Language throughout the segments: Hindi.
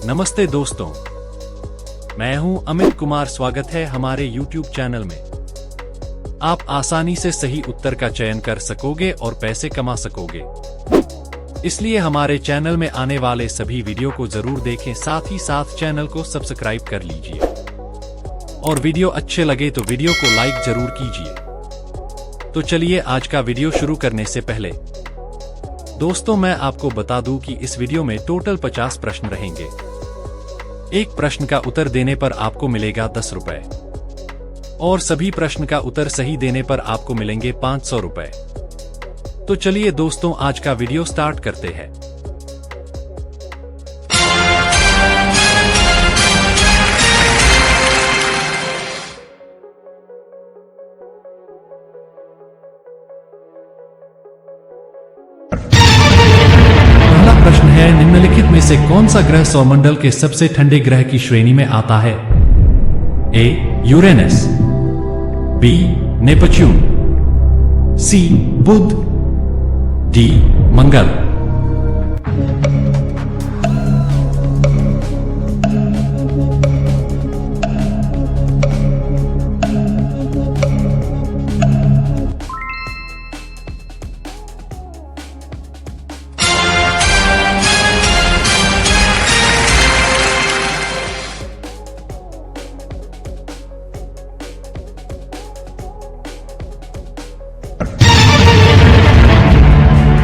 नमस्ते दोस्तों, मैं हूं अमित कुमार। स्वागत है हमारे YouTube चैनल में। आप आसानी से सही उत्तर का चयन कर सकोगे और पैसे कमा सकोगे। इसलिए हमारे चैनल में आने वाले सभी वीडियो को जरूर देखें, साथ ही साथ चैनल को सब्सक्राइब कर लीजिए और वीडियो अच्छे लगे तो वीडियो को लाइक जरूर कीजिए। तो चलिए आज का वीडियो शुरू करने से पहले दोस्तों मैं आपको बता दूं कि इस वीडियो में टोटल 50 प्रश्न रहेंगे। एक प्रश्न का उत्तर देने पर आपको मिलेगा 10 रुपए और सभी प्रश्न का उत्तर सही देने पर आपको मिलेंगे 500 रुपए। तो चलिए दोस्तों आज का वीडियो स्टार्ट करते हैं। प्रश्न है, निम्नलिखित में से कौन सा ग्रह सौरमंडल के सबसे ठंडे ग्रह की श्रेणी में आता है? ए यूरेनस, बी नेपच्यून, सी बुध, डी मंगल।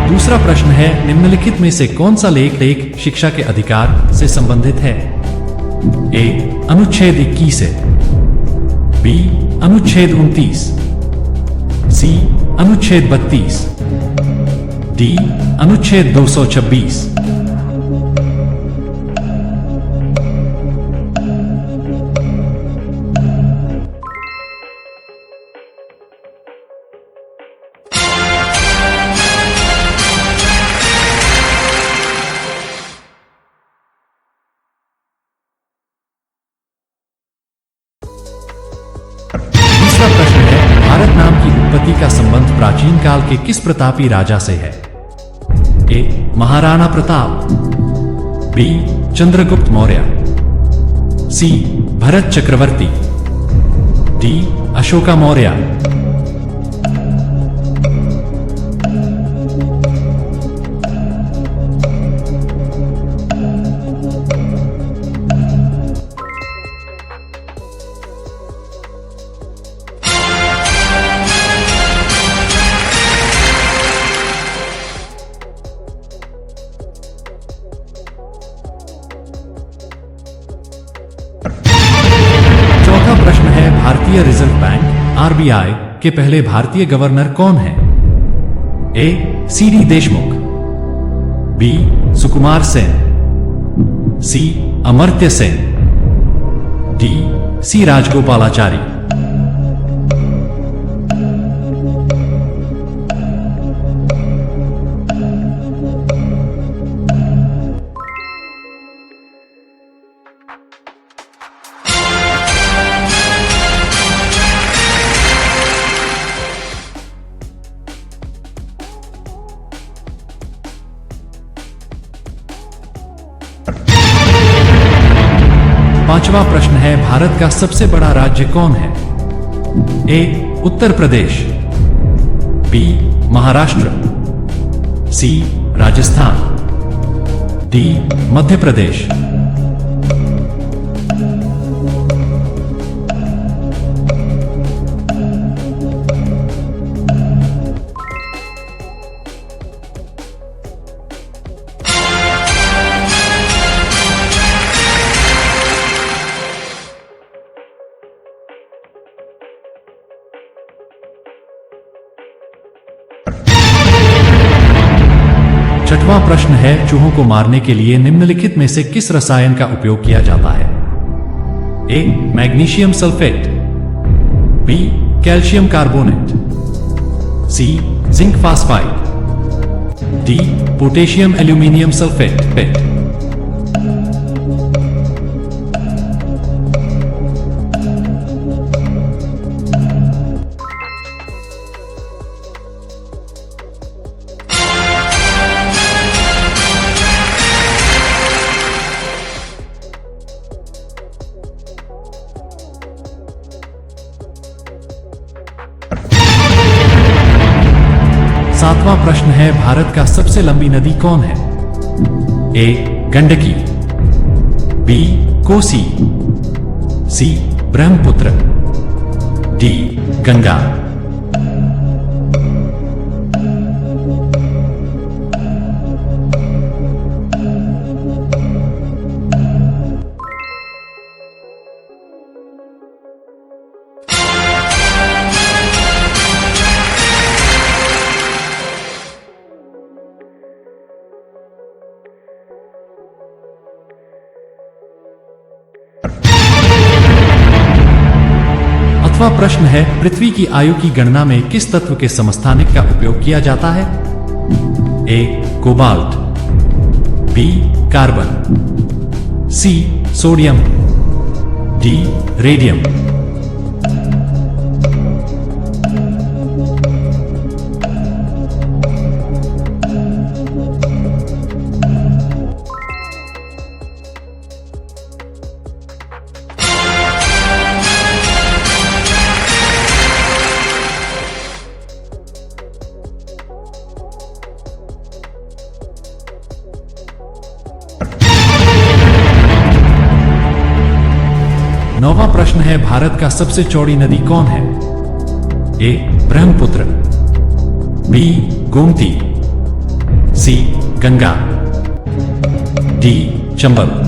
दूसरा प्रश्न है, निम्नलिखित में से कौन सा लेख शिक्षा के अधिकार से संबंधित है? ए अनुच्छेद 21 है, बी अनुच्छेद 29, सी अनुच्छेद 32, डी अनुच्छेद 226। दूसरा प्रश्न है, भारत नाम की उत्पत्ति का संबंध प्राचीन काल के किस प्रतापी राजा से है? ए महाराणा प्रताप, बी चंद्रगुप्त मौर्य, सी भरत चक्रवर्ती, डी अशोका मौर्य। प्रश्न है, भारतीय रिजर्व बैंक आरबीआई के पहले भारतीय गवर्नर कौन है? ए सीडी देशमुख, बी सुकुमार सेन, सी अमर्त्य सेन, डी सी राजगोपालाचारी। पांचवा प्रश्न है, भारत का सबसे बड़ा राज्य कौन है? ए उत्तर प्रदेश, बी महाराष्ट्र, सी राजस्थान, डी मध्य प्रदेश। छठवां प्रश्न है, चूहों को मारने के लिए निम्नलिखित में से किस रसायन का उपयोग किया जाता है? A magnesium sulphate, B calcium carbonate, C zinc phosphide, D potassium aluminium sulphate. सातवां प्रश्न है, भारत का सबसे लंबी नदी कौन है? ए गंडकी, बी कोसी, सी ब्रह्मपुत्र, डी गंगा। अथवा प्रश्न है, पृथ्वी की आयु की गणना में किस तत्व के समस्थानिक का उपयोग किया जाता है? A cobalt, B carbon, C sodium, D radium. नौवां प्रश्न है, भारत का सबसे चौड़ी नदी कौन है? ए ब्रह्मपुत्र, बी गोमती, सी गंगा, डी चंबल।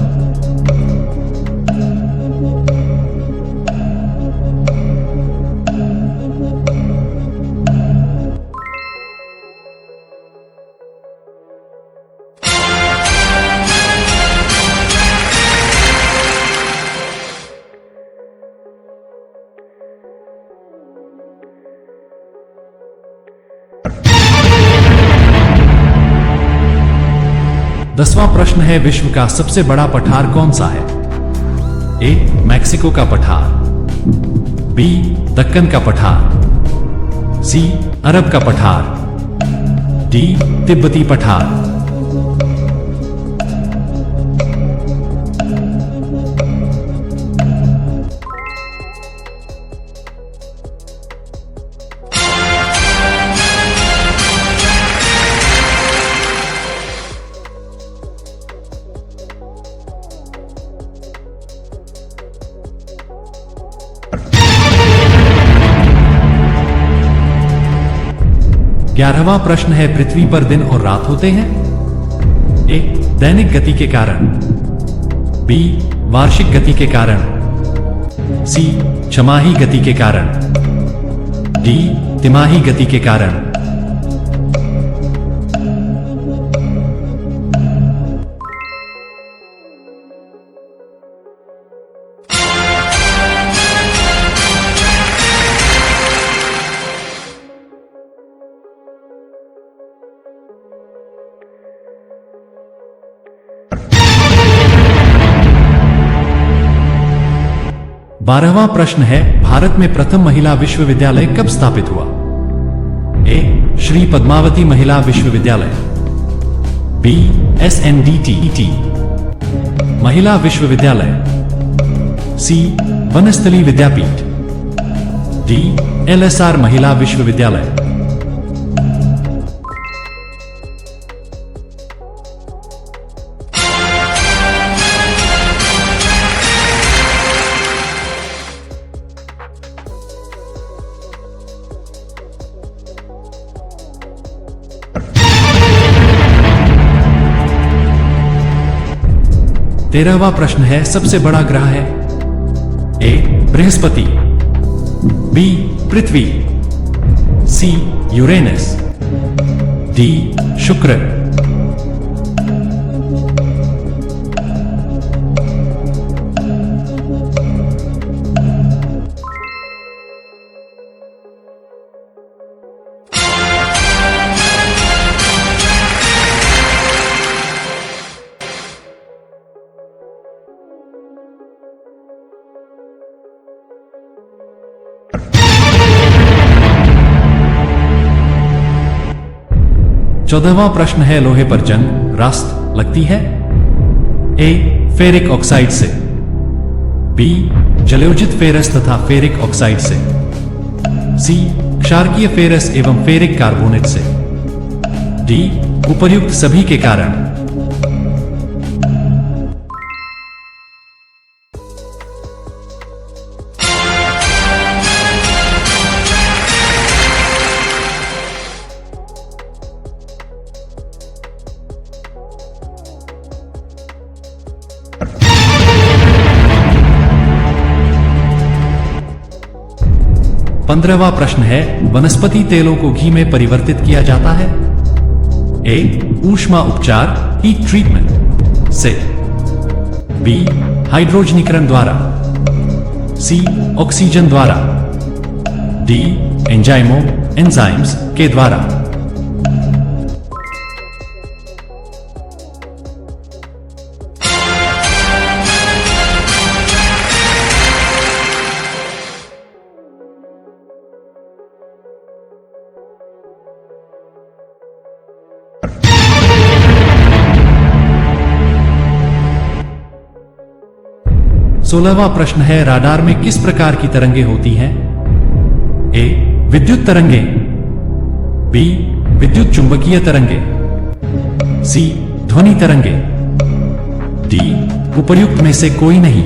दसवां प्रश्न है, विश्व का सबसे बड़ा पठार कौन सा है? ए मैक्सिको का पठार, बी दक्कन का पठार, सी अरब का पठार, डी तिब्बती पठार। ग्यारहवां प्रश्न है, पृथ्वी पर दिन और रात होते हैं? ए दैनिक गति के कारण, बी वार्षिक गति के कारण, सी छमाही गति के कारण, डी तिमाही गति के कारण। बारहवां प्रश्न है, भारत में प्रथम महिला विश्वविद्यालय कब स्थापित हुआ? ए श्री पद्मावती महिला विश्वविद्यालय, बी SNDTET महिला विश्वविद्यालय, सी वनस्थली विद्यापीठ, डी LSR महिला विश्वविद्यालय। तेरहवां प्रश्न है, सबसे बड़ा ग्रह है? ए बृहस्पति, बी पृथ्वी, सी यूरेनस, डी शुक्र। चौदहवां प्रश्न है, लोहे पर जंग रास्त लगती है? ए फेरिक ऑक्साइड से, बी जलयोजित फेरस तथा फेरिक ऑक्साइड से, सी क्षारकीय फेरस एवं फेरिक कार्बोनेट से, डी उपर्युक्त सभी के कारण। पंद्रहवां प्रश्न है, वनस्पति तेलों को घी में परिवर्तित किया जाता है? ए ऊष्मा उपचार हीट ट्रीटमेंट से, बी हाइड्रोजनीकरण द्वारा, सी ऑक्सीजन द्वारा, डी एंजाइम्स के द्वारा। सोलहवां प्रश्न है, राडार में किस प्रकार की तरंगे होती हैं? ए विद्युत तरंगे, बी विद्युत चुंबकीय तरंगे, सी ध्वनि तरंगे, डी उपर्युक्त में से कोई नहीं।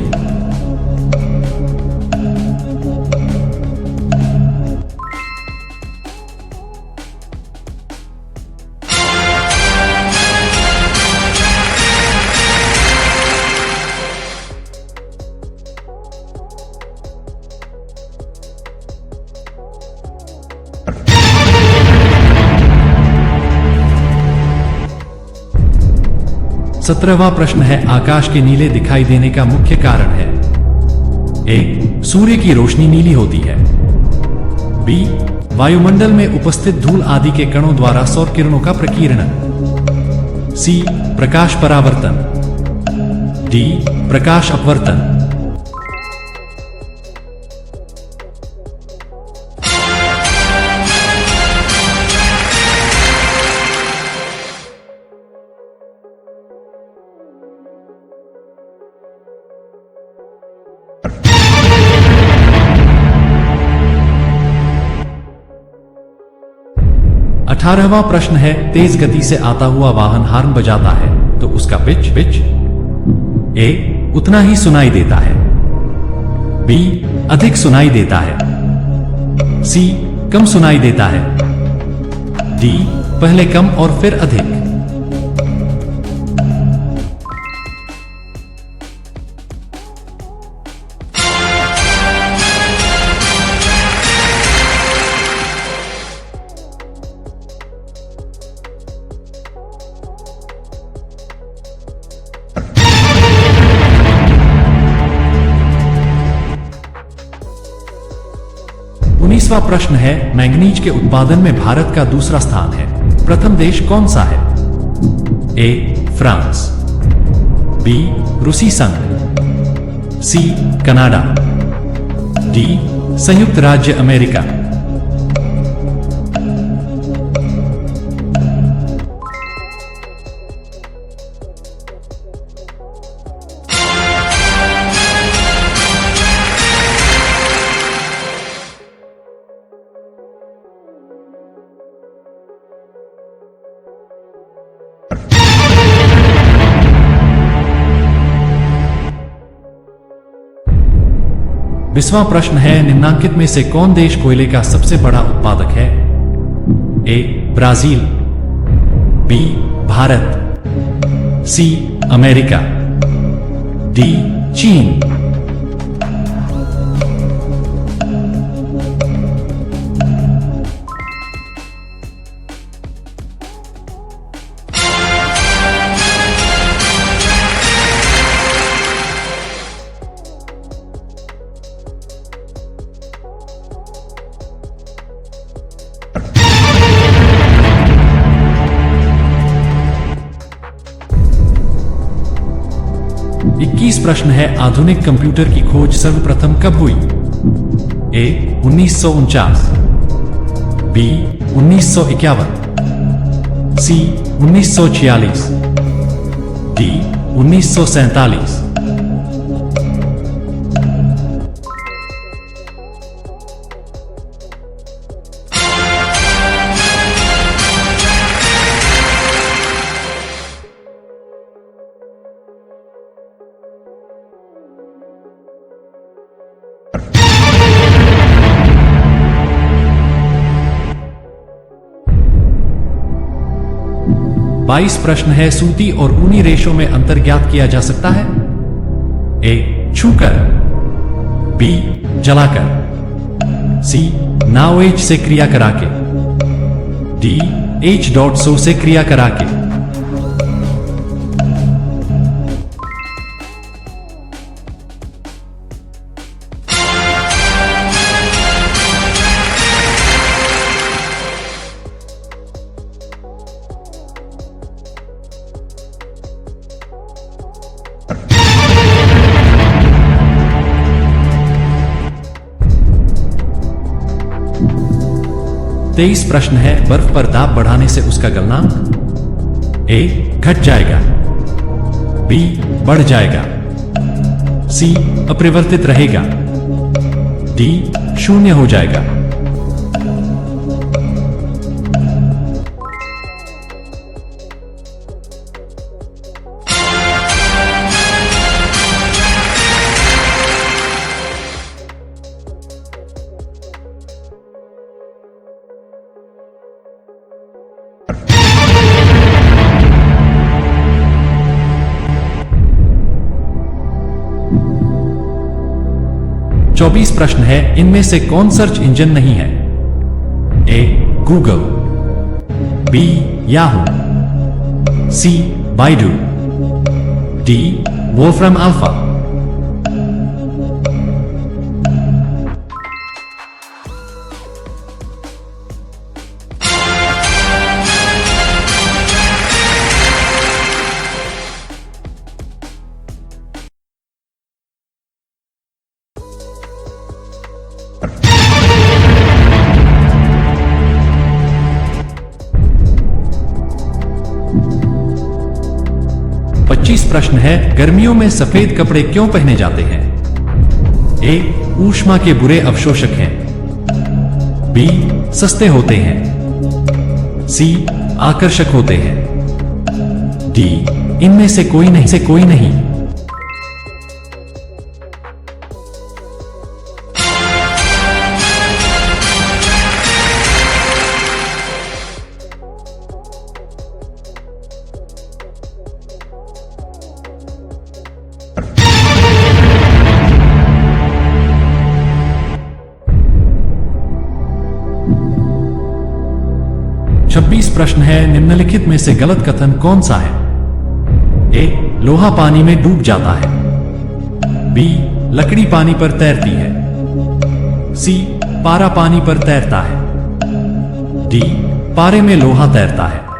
सत्रहवां प्रश्न है, आकाश के नीले दिखाई देने का मुख्य कारण है? ए सूर्य की रोशनी नीली होती है, बी वायुमंडल में उपस्थित धूल आदि के कणों द्वारा सौर किरणों का प्रकीर्णन, सी प्रकाश परावर्तन, डी प्रकाश अपवर्तन। अठारहवां प्रश्न है, तेज गति से आता हुआ वाहन हॉर्न बजाता है तो उसका पिच ए उतना ही सुनाई देता है, बी अधिक सुनाई देता है, सी कम सुनाई देता है, डी पहले कम और फिर अधिक। उन्नीसवां प्रश्न है, मैंगनीज के उत्पादन में भारत का दूसरा स्थान है, प्रथम देश कौन सा है? ए फ्रांस, बी रूसी संघ, सी कनाडा, डी संयुक्त राज्य अमेरिका। बीसवां प्रश्न है, निम्नांकित में से कौन देश कोयले का सबसे बड़ा उत्पादक है? A Brazil, B Bharat, C America, D चीन। प्रश्न है, आधुनिक कंप्यूटर की खोज सर्वप्रथम कब हुई? ए 1949, बी 1951, सी 1946, डी 1947। 22 प्रश्न है, सूती और ऊनी रेशों में अंतर ज्ञात किया जा सकता है? ए. छूकर, बी. जलाकर, सी. नाव से क्रिया कराके, डी. H.so से क्रिया कराके। तेईस प्रश्न है, बर्फ पर दाब बढ़ाने से उसका गलनांक ए. घट जाएगा, बी. बढ़ जाएगा, सी. अपरिवर्तित रहेगा, डी. शून्य हो जाएगा। चौबीस प्रश्न है, इनमें से कौन सर्च इंजन नहीं है? A. Google, B. Yahoo, C. Baidu, D. Wolfram Alpha. प्रश्न है, गर्मियों में सफेद कपड़े क्यों पहने जाते हैं? ए. ऊष्मा के बुरे अवशोषक हैं, बी. सस्ते होते हैं, सी. आकर्षक होते हैं, डी. इनमें से कोई नहीं। प्रश्न है, निम्नलिखित में से गलत कथन कौन सा है? ए. लोहा पानी में डूब जाता है, बी. लकड़ी पानी पर तैरती है, सी. पारा पानी पर तैरता है, डी. पारे में लोहा तैरता है।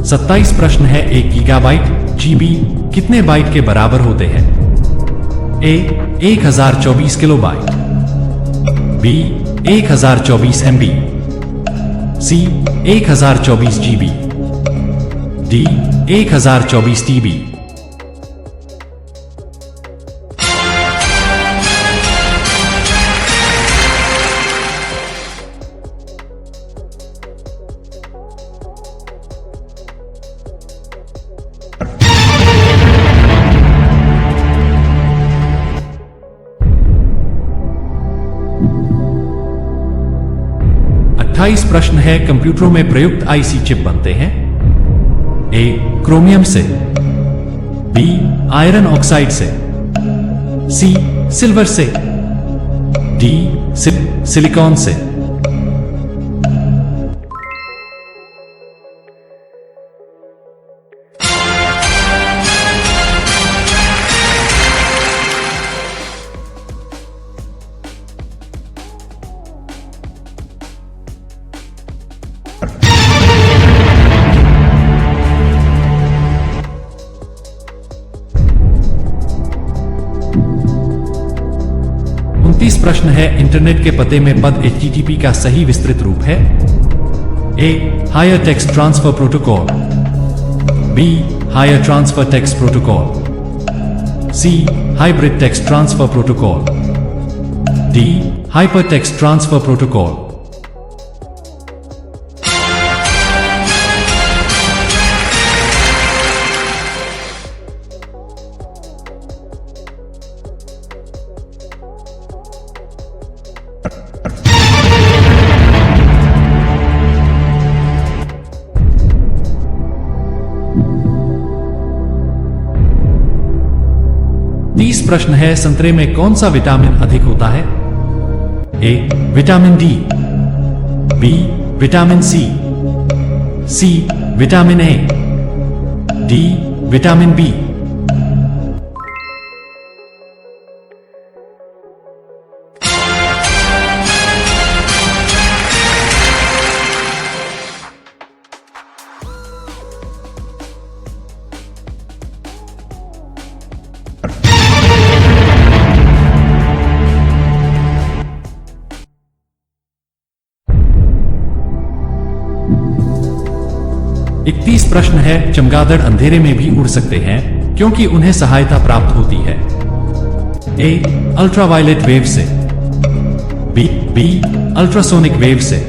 27 प्रश्न है, 1 गीगाबाइट जीबी कितने बाइट के बराबर होते हैं? ए. 1024 किलोबाइट, बी. 1024 MB, सी. 1024 GB, डी. 1024 TB। प्रश्न है, कंप्यूटरों में प्रयुक्त आईसी चिप बनते हैं? ए. क्रोमियम से, बी. आयरन ऑक्साइड से, सी. सिल्वर से, डी. सिलिकॉन से। प्रश्न है, इंटरनेट के पते में पद HTTP का सही विस्तृत रूप है? A. Hyper text transfer protocol, B. Hyper transfer text protocol, C. Hybrid text transfer protocol. D. Hypertext transfer protocol. तीस प्रश्न है, संतरे में कौन सा विटामिन अधिक होता है? A. Vitamin D, B. Vitamin C, C. Vitamin A, D. Vitamin B. इकतीस प्रश्न है, चमगादड़ अंधेरे में भी उड़ सकते हैं क्योंकि उन्हें सहायता प्राप्त होती है। ए. अल्ट्रावायलेट वेव से, बी. अल्ट्रासोनिक वेव से,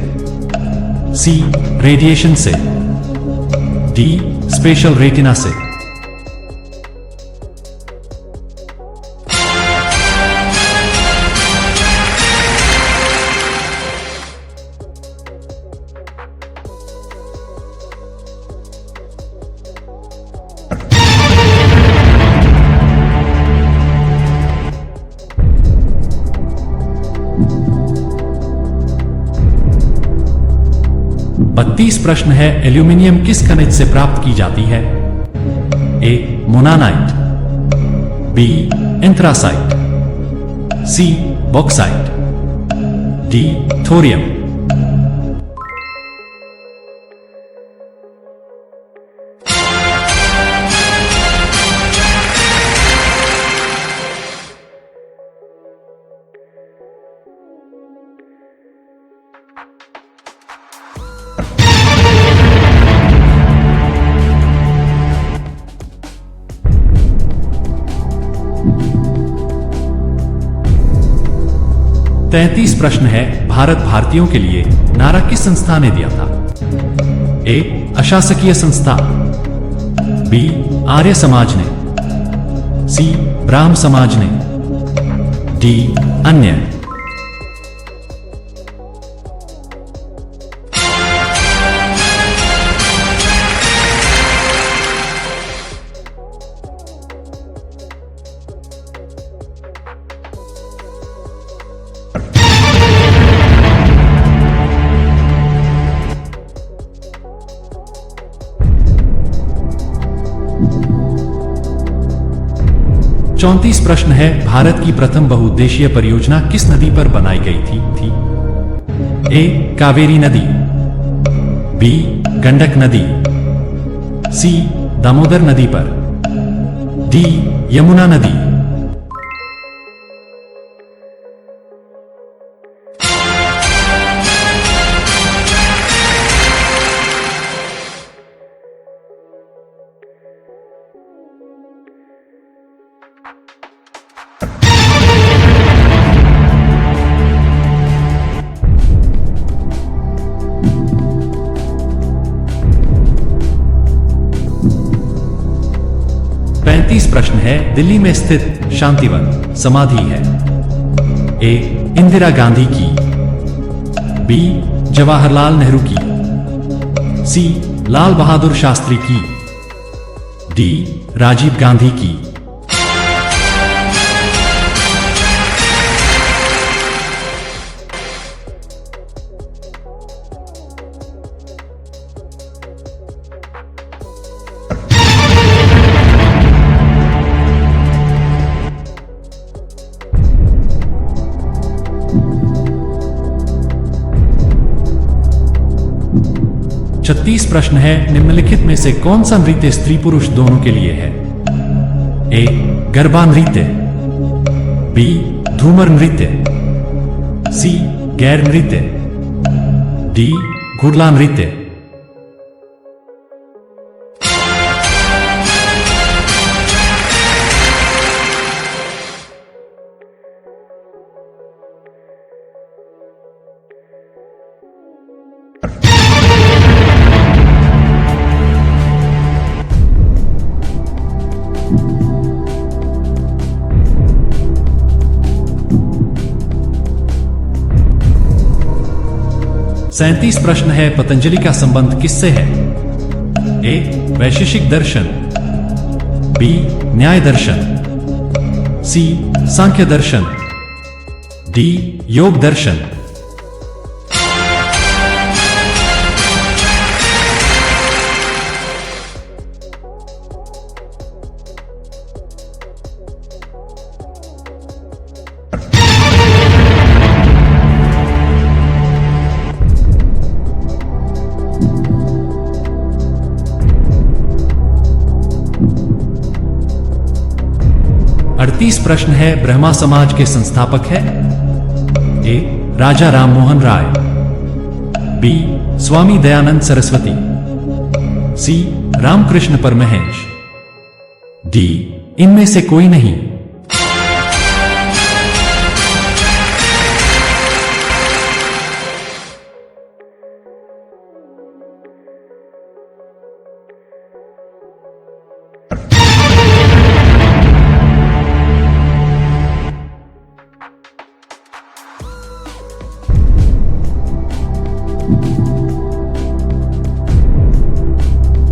सी. रेडिएशन से, डी. स्पेशल रेटिना से। बत्तीस प्रश्न है, एल्यूमिनियम किस खनिज से प्राप्त की जाती है? A. Monazite, B. Anthracite, C. Bauxite, D. Thorium. तैंतीस प्रश्न है, भारत भारतीयों के लिए नारा किस संस्था ने दिया था? ए. अशासकीय संस्था, बी. आर्य समाज ने, सी. ब्राह्म समाज ने, डी. अन्य। चौंतीस प्रश्न है, भारत की प्रथम बहुउद्देशीय परियोजना किस नदी पर बनाई गई थी? ए. कावेरी नदी, बी. गंडक नदी, सी. दामोदर नदी पर, डी. यमुना नदी। तैंतीस प्रश्न है, दिल्ली में स्थित शांतिवन समाधि है? ए. इंदिरा गांधी की, बी. जवाहरलाल नेहरू की, सी. लाल बहादुर शास्त्री की, डी. राजीव गांधी की। छत्तीस प्रश्न है, निम्नलिखित में से कौन सा नृत्य स्त्री पुरुष दोनों के लिए है? ए. गरबा नृत्य, बी. धूमर नृत्य, सी. गैर नृत्य, डी. घुड़ला नृत्य। 37 प्रश्न है, पतंजलि का संबंध किससे है? ए. वैशेषिक दर्शन, बी. न्याय दर्शन, सी. सांख्य दर्शन, डी. योग दर्शन। प्रश्न है, ब्रह्मा समाज के संस्थापक है? ए. राजा राममोहन राय, बी. स्वामी दयानंद सरस्वती, सी. रामकृष्ण परमहंस, डी. इनमें से कोई नहीं।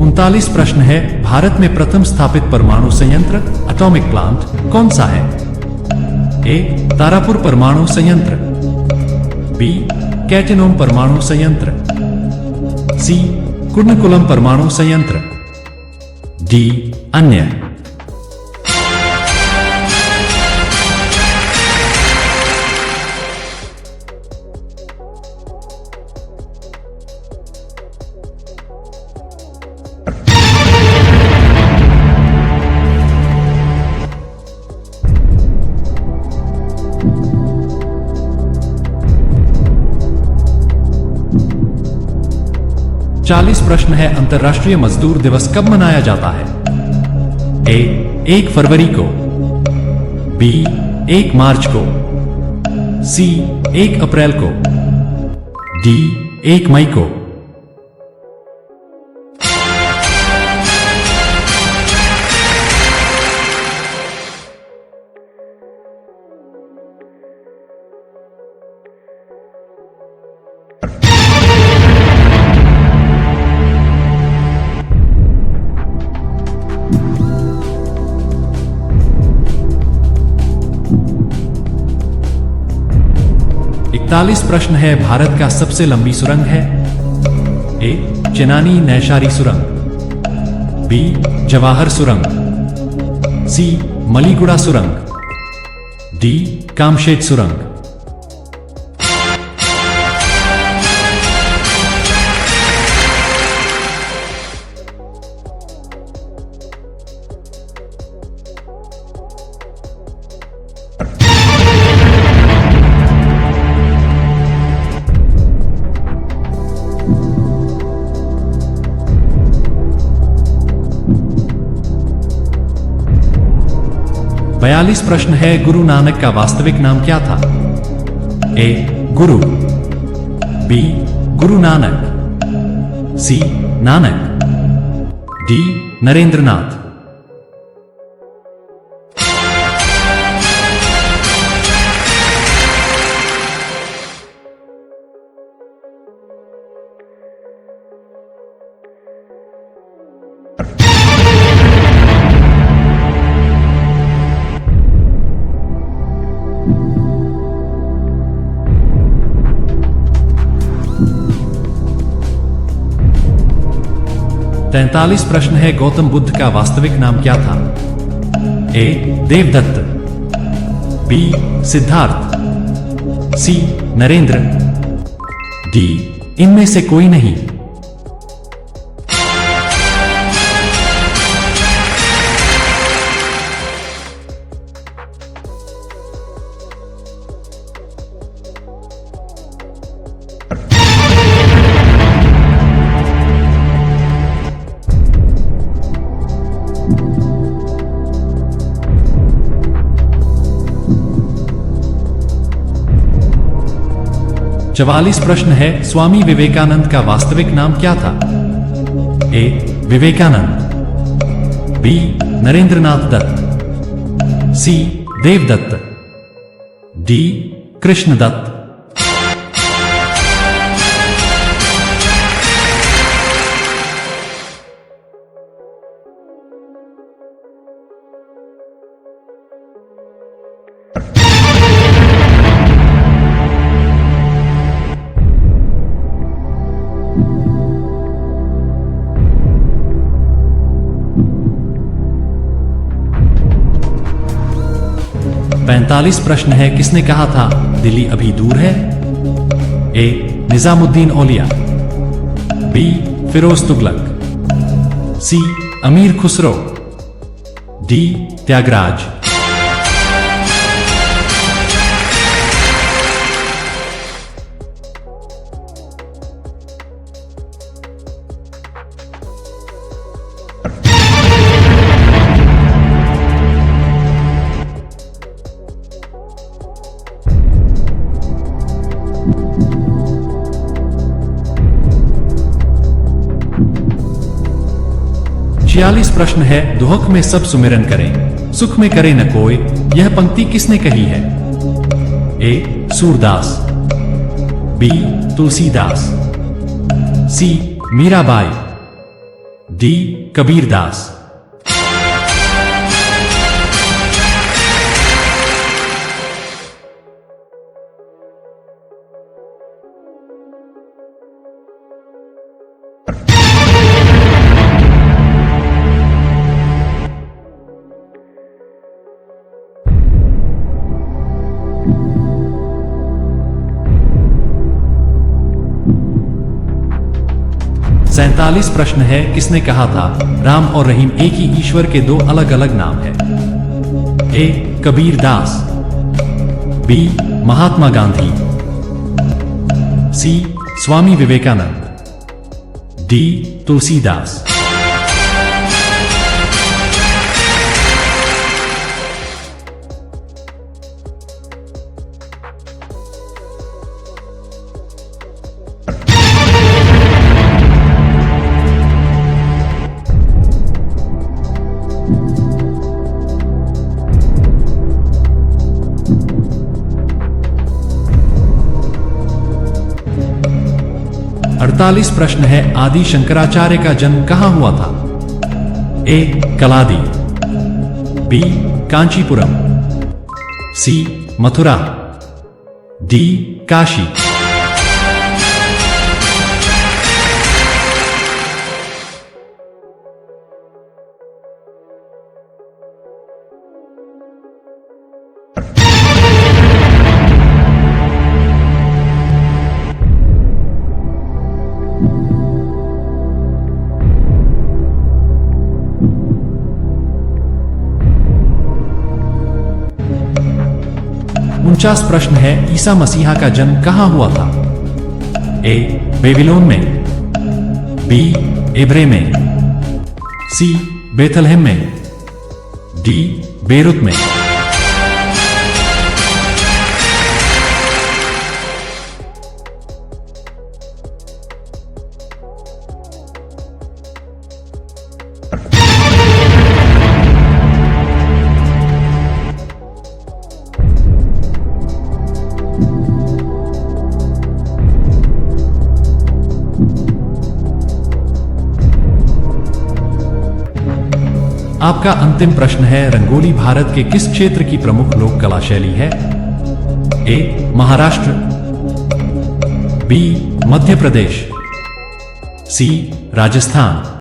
उनतालीस प्रश्न है, भारत में प्रथम स्थापित परमाणु संयंत्र एटॉमिक प्लांट कौन सा है? ए. तारापुर परमाणु संयंत्र, बी. कैटेनोम परमाणु संयंत्र, सी. कुर्णकुलम परमाणु संयंत्र, डी. अन्य। चालीस प्रश्न है, अंतर्राष्ट्रीय मजदूर दिवस कब मनाया जाता है? ए. 1 फरवरी को, बी. 1 मार्च को, सी. 1 अप्रैल को, डी. 1 मई को। इकतालीस प्रश्न है, भारत का सबसे लंबी सुरंग है? ए. चेनानी नैशारी सुरंग, बी. जवाहर सुरंग, सी. मलीगुड़ा सुरंग, डी. कामशेत सुरंग। बयालीस प्रश्न है, गुरु नानक का वास्तविक नाम क्या था? ए. गुरु, बी. गुरु नानक, सी. नानक, डी. नरेंद्रनाथ। तैंतालीस प्रश्न है, गौतम बुद्ध का वास्तविक नाम क्या था? ए. देवदत्त, बी. सिद्धार्थ, सी. नरेंद्र, डी. इनमें से कोई नहीं। चवालीस प्रश्न है, स्वामी विवेकानंद का वास्तविक नाम क्या था? ए. विवेकानंद, बी. नरेंद्रनाथ दत्त, सी. देवदत्त, डी. कृष्णदत्त। 45 प्रश्न है, किसने कहा था दिल्ली अभी दूर है? ए. निजामुद्दीन औलिया, बी. फिरोज तुगलक, सी. अमीर खुसरो, डी. त्यागराज। छियालीस प्रश्न है, दुहक में सब सुमिरन करें, सुख में करे न कोई, यह पंक्ति किसने कही है? ए. सूरदास, बी. तुलसीदास, सी. मीराबाई, डी. कबीरदास। सैंतालीस प्रश्न है, किसने कहा था राम और रहीम एक ही ईश्वर के दो अलग अलग नाम है? ए. कबीरदास, बी. महात्मा गांधी, सी. स्वामी विवेकानंद, डी. तुलसीदास। अड़तालीस प्रश्न है, आदि शंकराचार्य का जन्म कहां हुआ था? ए. कलादी, बी. कांचीपुरम, सी. मथुरा, डी. काशी। उनचास प्रश्न है, ईसा मसीहा का जन्म कहां हुआ था? ए. बेबीलोन में, बी. एब्रे में, सी. बेथलहेम में, डी. बेरुत में। आपका अंतिम प्रश्न है, रंगोली भारत के किस क्षेत्र की प्रमुख लोक कला शैली है? ए. महाराष्ट्र, बी. मध्य प्रदेश, सी. राजस्थान,